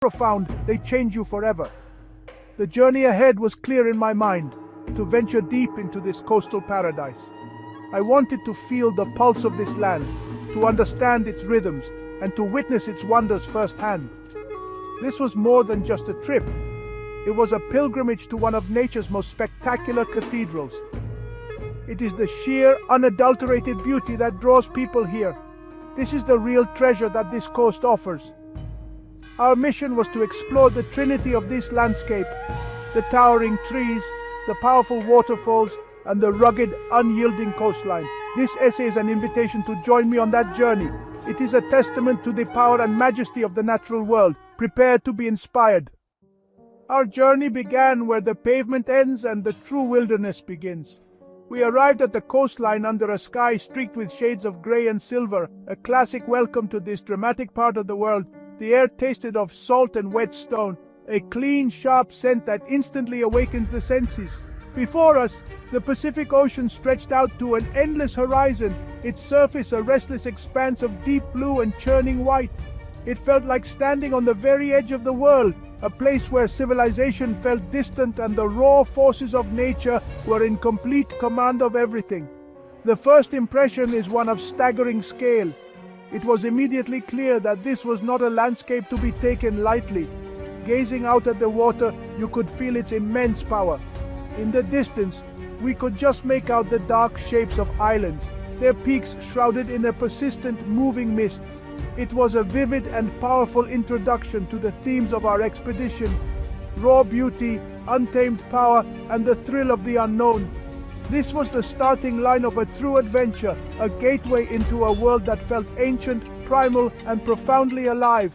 profound, they change you forever. The journey ahead was clear in my mind, to venture deep into this coastal paradise. I wanted to feel the pulse of this land, to understand its rhythms, and to witness its wonders firsthand. This was more than just a trip. It was a pilgrimage to one of nature's most spectacular cathedrals. It is the sheer, unadulterated beauty that draws people here. This is the real treasure that this coast offers. Our mission was to explore the trinity of this landscape, the towering trees, the powerful waterfalls, and the rugged, unyielding coastline. This essay is an invitation to join me on that journey. It is a testament to the power and majesty of the natural world. Prepare to be inspired. Our journey began where the pavement ends and the true wilderness begins. We arrived at the coastline under a sky streaked with shades of grey and silver, a classic welcome to this dramatic part of the world. The air tasted of salt and wet stone, a clean, sharp scent that instantly awakens the senses. Before us, the Pacific Ocean stretched out to an endless horizon, its surface a restless expanse of deep blue and churning white. It felt like standing on the very edge of the world, a place where civilization felt distant and the raw forces of nature were in complete command of everything. The first impression is one of staggering scale. It was immediately clear that this was not a landscape to be taken lightly. Gazing out at the water, you could feel its immense power. In the distance, we could just make out the dark shapes of islands, their peaks shrouded in a persistent, moving mist. It was a vivid and powerful introduction to the themes of our expedition: raw beauty, untamed power, and the thrill of the unknown. This was the starting line of a true adventure, a gateway into a world that felt ancient, primal, and profoundly alive.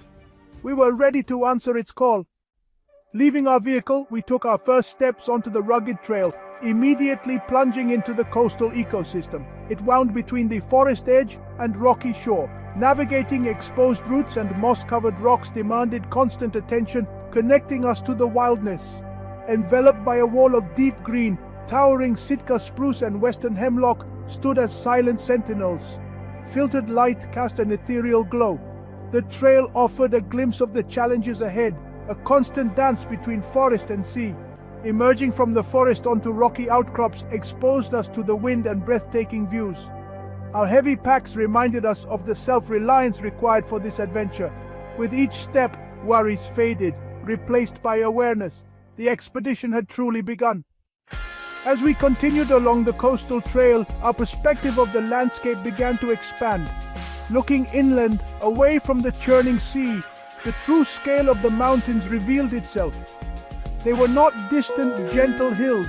We were ready to answer its call. Leaving our vehicle, we took our first steps onto the rugged trail, immediately plunging into the coastal ecosystem. It wound between the forest edge and rocky shore. Navigating exposed roots and moss-covered rocks demanded constant attention, connecting us to the wildness. Enveloped by a wall of deep green, towering Sitka spruce and western hemlock stood as silent sentinels. Filtered light cast an ethereal glow. The trail offered a glimpse of the challenges ahead, a constant dance between forest and sea. Emerging from the forest onto rocky outcrops exposed us to the wind and breathtaking views. Our heavy packs reminded us of the self-reliance required for this adventure. With each step, worries faded, replaced by awareness. The expedition had truly begun. As we continued along the coastal trail, our perspective of the landscape began to expand. Looking inland, away from the churning sea, the true scale of the mountains revealed itself. They were not distant, gentle hills.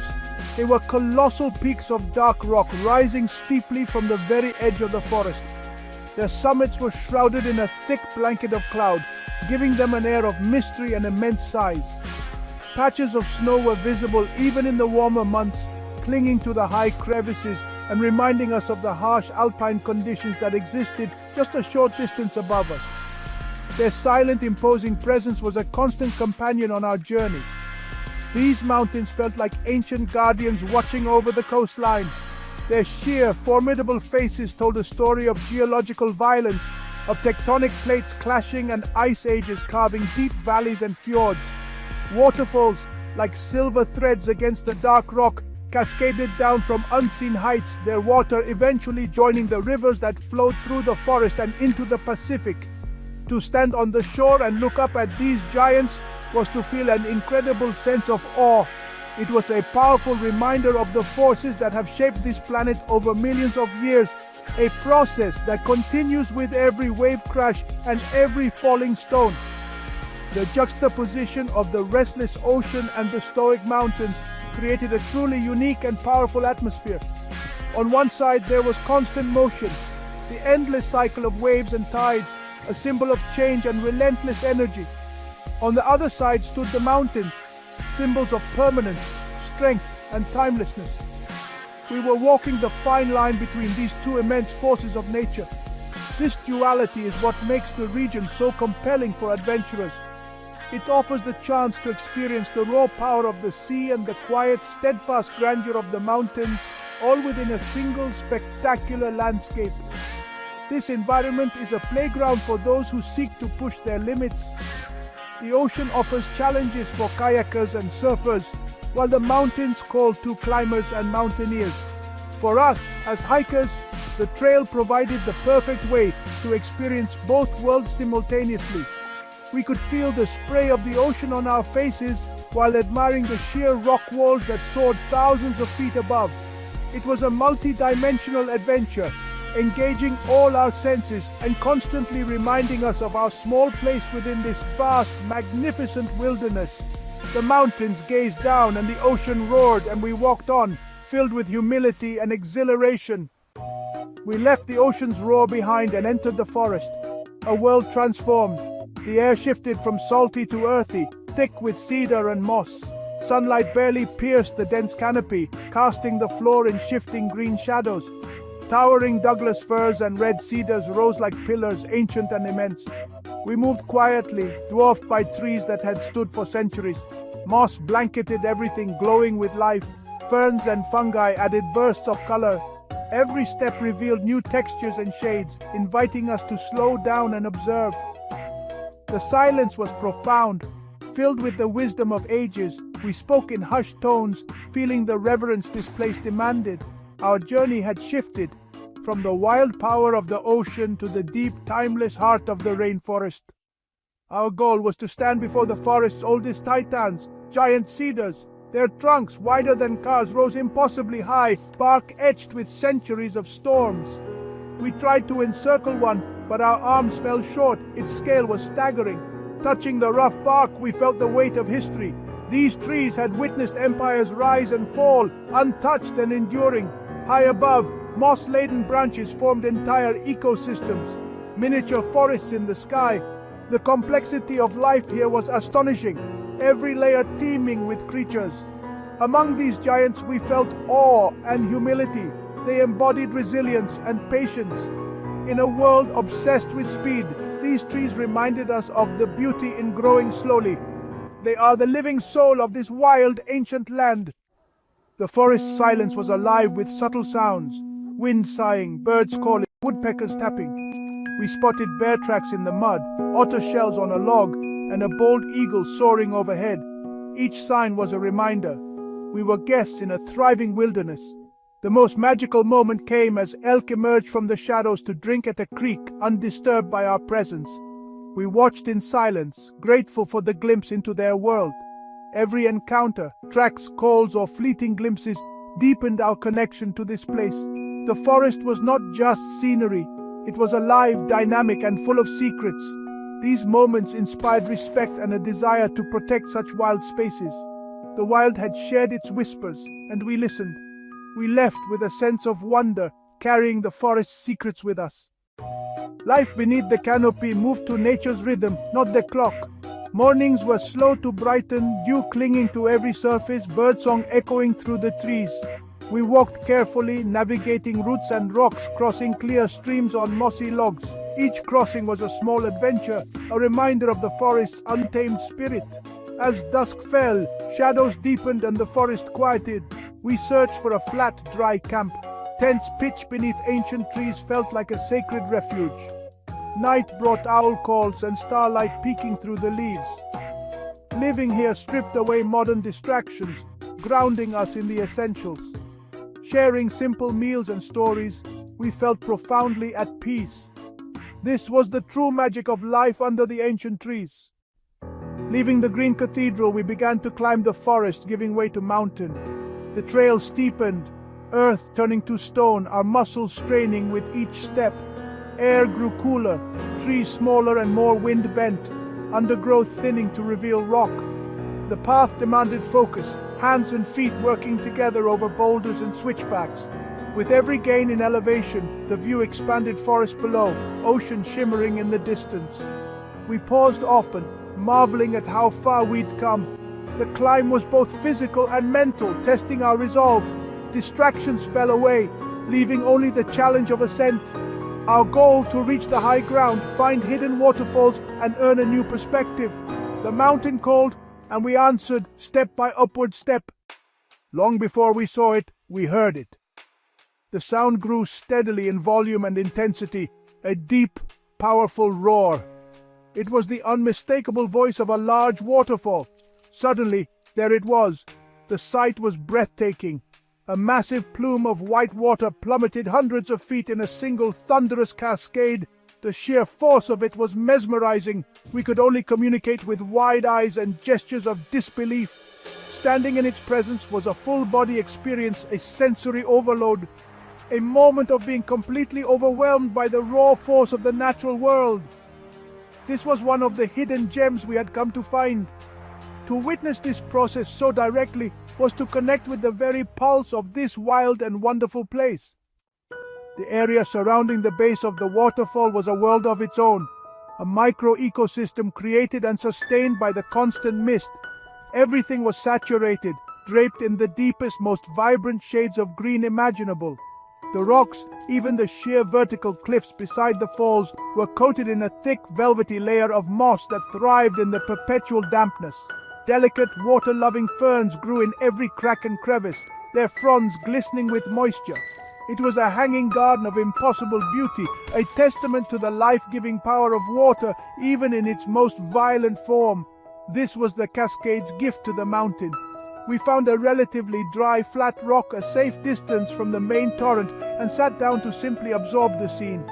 They were colossal peaks of dark rock rising steeply from the very edge of the forest. Their summits were shrouded in a thick blanket of cloud, giving them an air of mystery and immense size. Patches of snow were visible even in the warmer months, clinging to the high crevices and reminding us of the harsh alpine conditions that existed just a short distance above us. Their silent, imposing presence was a constant companion on our journey. These mountains felt like ancient guardians watching over the coastline. Their sheer, formidable faces told a story of geological violence, of tectonic plates clashing and ice ages carving deep valleys and fjords. Waterfalls, like silver threads against the dark rock, cascaded down from unseen heights, their water eventually joining the rivers that flowed through the forest and into the Pacific. To stand on the shore and look up at these giants was to feel an incredible sense of awe. It was a powerful reminder of the forces that have shaped this planet over millions of years, a process that continues with every wave crash and every falling stone. The juxtaposition of the restless ocean and the stoic mountains created a truly unique and powerful atmosphere. On one side there was constant motion, the endless cycle of waves and tides, a symbol of change and relentless energy. On the other side stood the mountains, symbols of permanence, strength, and timelessness. We were walking the fine line between these two immense forces of nature. This duality is what makes the region so compelling for adventurers. It offers the chance to experience the raw power of the sea and the quiet, steadfast grandeur of the mountains, all within a single spectacular landscape. This environment is a playground for those who seek to push their limits. The ocean offers challenges for kayakers and surfers, while the mountains call to climbers and mountaineers. For us, as hikers, the trail provided the perfect way to experience both worlds simultaneously. We could feel the spray of the ocean on our faces while admiring the sheer rock walls that soared thousands of feet above. It was a multi-dimensional adventure, engaging all our senses and constantly reminding us of our small place within this vast, magnificent wilderness. The mountains gazed down and the ocean roared, and we walked on, filled with humility and exhilaration. We left the ocean's roar behind and entered the forest, a world transformed. The air shifted from salty to earthy, thick with cedar and moss. Sunlight barely pierced the dense canopy, casting the floor in shifting green shadows. Towering Douglas firs and red cedars rose like pillars, ancient and immense. We moved quietly, dwarfed by trees that had stood for centuries. Moss blanketed everything, glowing with life. Ferns and fungi added bursts of color. Every step revealed new textures and shades, inviting us to slow down and observe. The silence was profound, filled with the wisdom of ages. We spoke in hushed tones, feeling the reverence this place demanded. Our journey had shifted from the wild power of the ocean to the deep, timeless heart of the rainforest. Our goal was to stand before the forest's oldest titans, giant cedars. Their trunks, wider than cars, rose impossibly high, bark etched with centuries of storms. We tried to encircle one, but our arms fell short. Its scale was staggering. Touching the rough bark, we felt the weight of history. These trees had witnessed empires rise and fall, untouched and enduring. High above, moss-laden branches formed entire ecosystems, miniature forests in the sky. The complexity of life here was astonishing, every layer teeming with creatures. Among these giants we felt awe and humility. They embodied resilience and patience. In a world obsessed with speed, these trees reminded us of the beauty in growing slowly. They are the living soul of this wild, ancient land. The forest silence was alive with subtle sounds, wind sighing, birds calling, woodpeckers tapping. We spotted bear tracks in the mud, otter shells on a log, and a bald eagle soaring overhead. Each sign was a reminder. We were guests in a thriving wilderness. The most magical moment came as elk emerged from the shadows to drink at a creek, undisturbed by our presence. We watched in silence, grateful for the glimpse into their world. Every encounter, tracks, calls, or fleeting glimpses deepened our connection to this place. The forest was not just scenery. It was alive, dynamic, and full of secrets. These moments inspired respect and a desire to protect such wild spaces. The wild had shared its whispers, and we listened. We left with a sense of wonder, carrying the forest's secrets with us. Life beneath the canopy moved to nature's rhythm, not the clock. Mornings were slow to brighten, dew clinging to every surface, birdsong echoing through the trees. We walked carefully, navigating roots and rocks, crossing clear streams on mossy logs. Each crossing was a small adventure, a reminder of the forest's untamed spirit. As dusk fell, shadows deepened and the forest quieted. We searched for a flat, dry camp. Tents pitched beneath ancient trees felt like a sacred refuge. Night brought owl calls and starlight peeking through the leaves. Living here stripped away modern distractions, grounding us in the essentials. Sharing simple meals and stories, we felt profoundly at peace. This was the true magic of life under the ancient trees. Leaving the green cathedral, we began to climb the forest, giving way to mountain. The trail steepened, earth turning to stone, our muscles straining with each step. Air grew cooler, trees smaller and more wind-bent, undergrowth thinning to reveal rock. The path demanded focus, hands and feet working together over boulders and switchbacks. With every gain in elevation, the view expanded forest below, ocean shimmering in the distance. We paused often, marveling at how far we'd come. The climb was both physical and mental, testing our resolve. Distractions fell away, leaving only the challenge of ascent. Our goal to reach the high ground, find hidden waterfalls, and earn a new perspective. The mountain called, and we answered step by upward step. Long before we saw it, we heard it. The sound grew steadily in volume and intensity, a deep, powerful roar. It was the unmistakable voice of a large waterfall. Suddenly, there it was. The sight was breathtaking. A massive plume of white water plummeted hundreds of feet in a single thunderous cascade. The sheer force of it was mesmerizing. We could only communicate with wide eyes and gestures of disbelief. Standing in its presence was a full-body experience, a sensory overload, a moment of being completely overwhelmed by the raw force of the natural world. This was one of the hidden gems we had come to find. To witness this process so directly was to connect with the very pulse of this wild and wonderful place. The area surrounding the base of the waterfall was a world of its own, a micro-ecosystem created and sustained by the constant mist. Everything was saturated, draped in the deepest, most vibrant shades of green imaginable. The rocks, even the sheer vertical cliffs beside the falls, were coated in a thick, velvety layer of moss that thrived in the perpetual dampness. Delicate, water-loving ferns grew in every crack and crevice, their fronds glistening with moisture. It was a hanging garden of impossible beauty, a testament to the life-giving power of water, even in its most violent form. This was the cascade's gift to the mountain. We found a relatively dry, flat rock a safe distance from the main torrent and sat down to simply absorb the scene.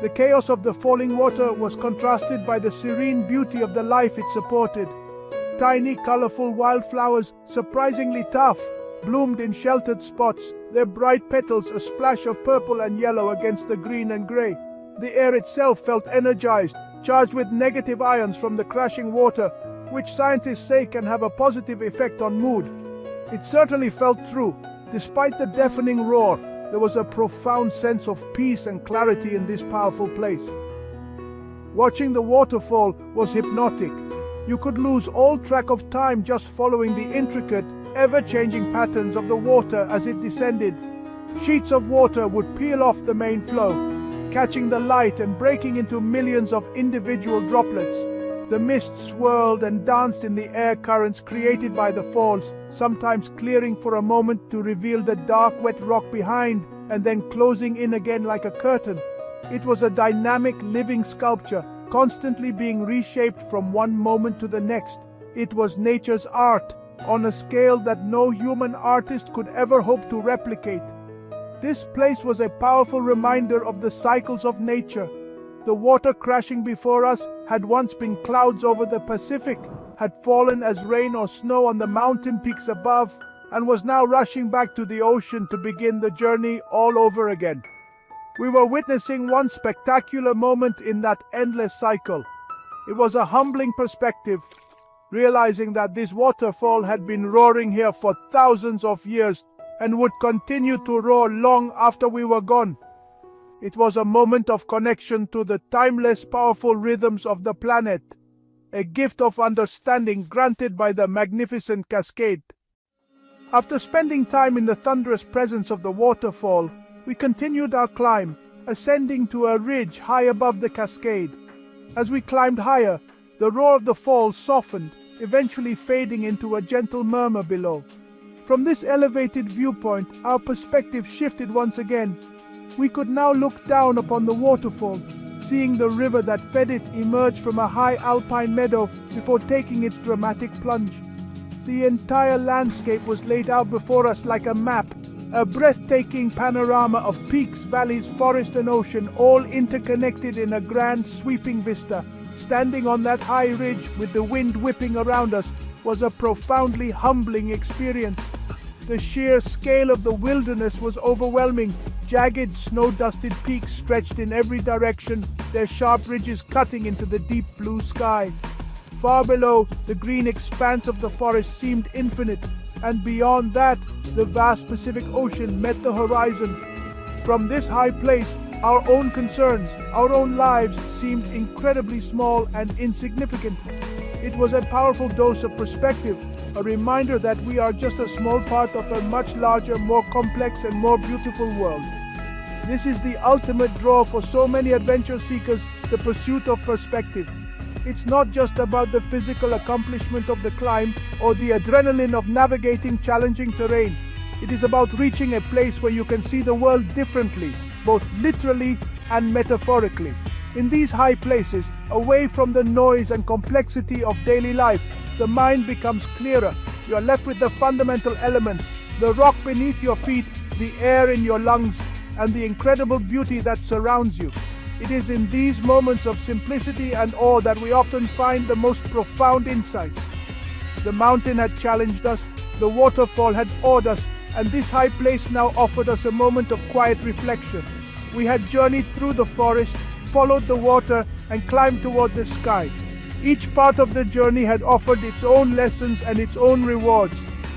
The chaos of the falling water was contrasted by the serene beauty of the life it supported. Tiny, colorful wildflowers, surprisingly tough, bloomed in sheltered spots, their bright petals a splash of purple and yellow against the green and gray. The air itself felt energized, charged with negative ions from the crashing water, which scientists say can have a positive effect on mood. It certainly felt true. Despite the deafening roar, there was a profound sense of peace and clarity in this powerful place. Watching the waterfall was hypnotic. You could lose all track of time just following the intricate, ever-changing patterns of the water as it descended. Sheets of water would peel off the main flow, catching the light and breaking into millions of individual droplets. The mist swirled and danced in the air currents created by the falls, sometimes clearing for a moment to reveal the dark, wet rock behind, and then closing in again like a curtain. It was a dynamic, living sculpture, constantly being reshaped from one moment to the next. It was nature's art, on a scale that no human artist could ever hope to replicate. This place was a powerful reminder of the cycles of nature. The water crashing before us had once been clouds over the Pacific, had fallen as rain or snow on the mountain peaks above, and was now rushing back to the ocean to begin the journey all over again. We were witnessing one spectacular moment in that endless cycle. It was a humbling perspective, realizing that this waterfall had been roaring here for thousands of years and would continue to roar long after we were gone. It was a moment of connection to the timeless, powerful rhythms of the planet, a gift of understanding granted by the magnificent cascade. After spending time in the thunderous presence of the waterfall, we continued our climb, ascending to a ridge high above the cascade. As we climbed higher, the roar of the falls softened, eventually fading into a gentle murmur below. From this elevated viewpoint, our perspective shifted once again. We could now look down upon the waterfall, seeing the river that fed it emerge from a high alpine meadow before taking its dramatic plunge. The entire landscape was laid out before us like a map, a breathtaking panorama of peaks, valleys, forest and ocean, all interconnected in a grand sweeping vista. Standing on that high ridge with the wind whipping around us was a profoundly humbling experience. The sheer scale of the wilderness was overwhelming. Jagged, snow-dusted peaks stretched in every direction, their sharp ridges cutting into the deep blue sky. Far below, the green expanse of the forest seemed infinite, and beyond that, the vast Pacific Ocean met the horizon. From this high place, our own concerns, our own lives seemed incredibly small and insignificant. It was a powerful dose of perspective, a reminder that we are just a small part of a much larger, more complex and more beautiful world. This is the ultimate draw for so many adventure seekers, the pursuit of perspective. It's not just about the physical accomplishment of the climb or the adrenaline of navigating challenging terrain. It is about reaching a place where you can see the world differently, both literally and metaphorically. In these high places, away from the noise and complexity of daily life, the mind becomes clearer. You are left with the fundamental elements, the rock beneath your feet, the air in your lungs, and the incredible beauty that surrounds you. It is in these moments of simplicity and awe that we often find the most profound insights. The mountain had challenged us, the waterfall had awed us, and this high place now offered us a moment of quiet reflection. We had journeyed through the forest, followed the water, and climbed toward the sky. Each part of the journey had offered its own lessons and its own rewards.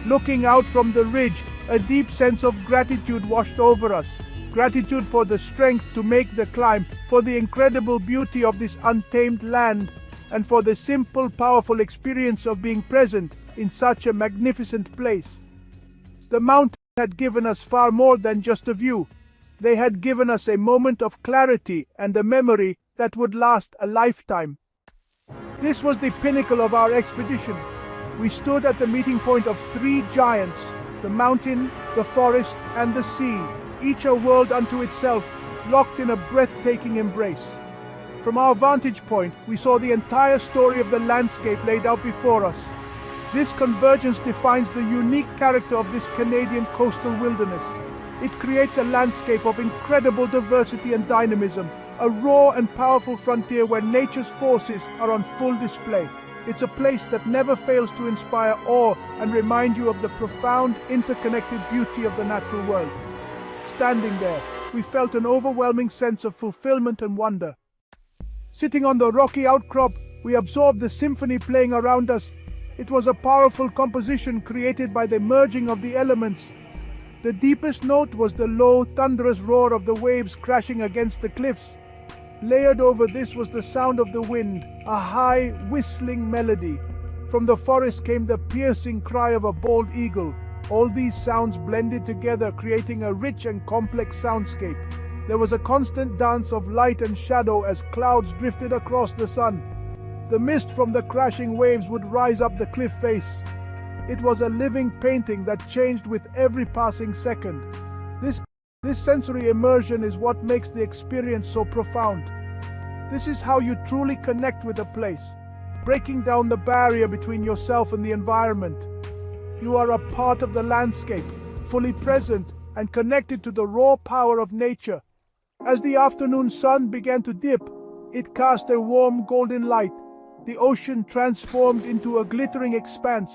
Looking out from the ridge, a deep sense of gratitude washed over us. Gratitude for the strength to make the climb, for the incredible beauty of this untamed land, and for the simple, powerful experience of being present in such a magnificent place. The mountains had given us far more than just a view. They had given us a moment of clarity and a memory that would last a lifetime. This was the pinnacle of our expedition. We stood at the meeting point of three giants, the mountain, the forest, and the sea, each a world unto itself, locked in a breathtaking embrace. From our vantage point, we saw the entire story of the landscape laid out before us. This convergence defines the unique character of this Canadian coastal wilderness. It creates a landscape of incredible diversity and dynamism, a raw and powerful frontier where nature's forces are on full display. It's a place that never fails to inspire awe and remind you of the profound, interconnected beauty of the natural world. Standing there, we felt an overwhelming sense of fulfillment and wonder. Sitting on the rocky outcrop, we absorbed the symphony playing around us. It was a powerful composition created by the merging of the elements. The deepest note was the low, thunderous roar of the waves crashing against the cliffs. Layered over this was the sound of the wind, a high, whistling melody. From the forest came the piercing cry of a bald eagle. All these sounds blended together, creating a rich and complex soundscape. There was a constant dance of light and shadow as clouds drifted across the sun. The mist from the crashing waves would rise up the cliff face. It was a living painting that changed with every passing second. This sensory immersion is what makes the experience so profound. This is how you truly connect with a place, breaking down the barrier between yourself and the environment. You are a part of the landscape, fully present and connected to the raw power of nature. As the afternoon sun began to dip, it cast a warm golden light. The ocean transformed into a glittering expanse.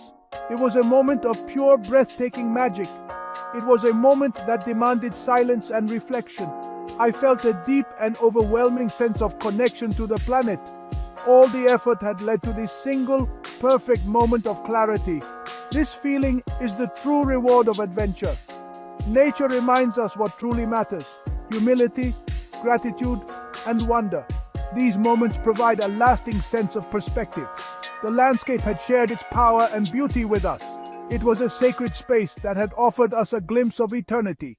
It was a moment of pure, breathtaking magic. It was a moment that demanded silence and reflection. I felt a deep and overwhelming sense of connection to the planet. All the effort had led to this single, perfect moment of clarity. This feeling is the true reward of adventure. Nature reminds us what truly matters: humility, gratitude, and wonder. These moments provide a lasting sense of perspective. The landscape had shared its power and beauty with us. It was a sacred space that had offered us a glimpse of eternity.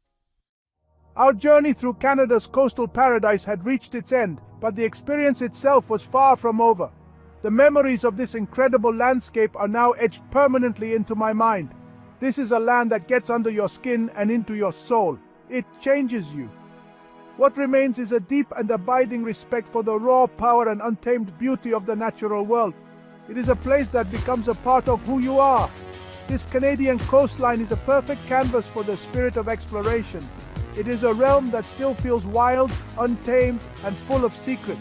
Our journey through Canada's coastal paradise had reached its end, but the experience itself was far from over. The memories of this incredible landscape are now etched permanently into my mind. This is a land that gets under your skin and into your soul. It changes you. What remains is a deep and abiding respect for the raw power and untamed beauty of the natural world. It is a place that becomes a part of who you are. This Canadian coastline is a perfect canvas for the spirit of exploration. It is a realm that still feels wild, untamed, and full of secrets.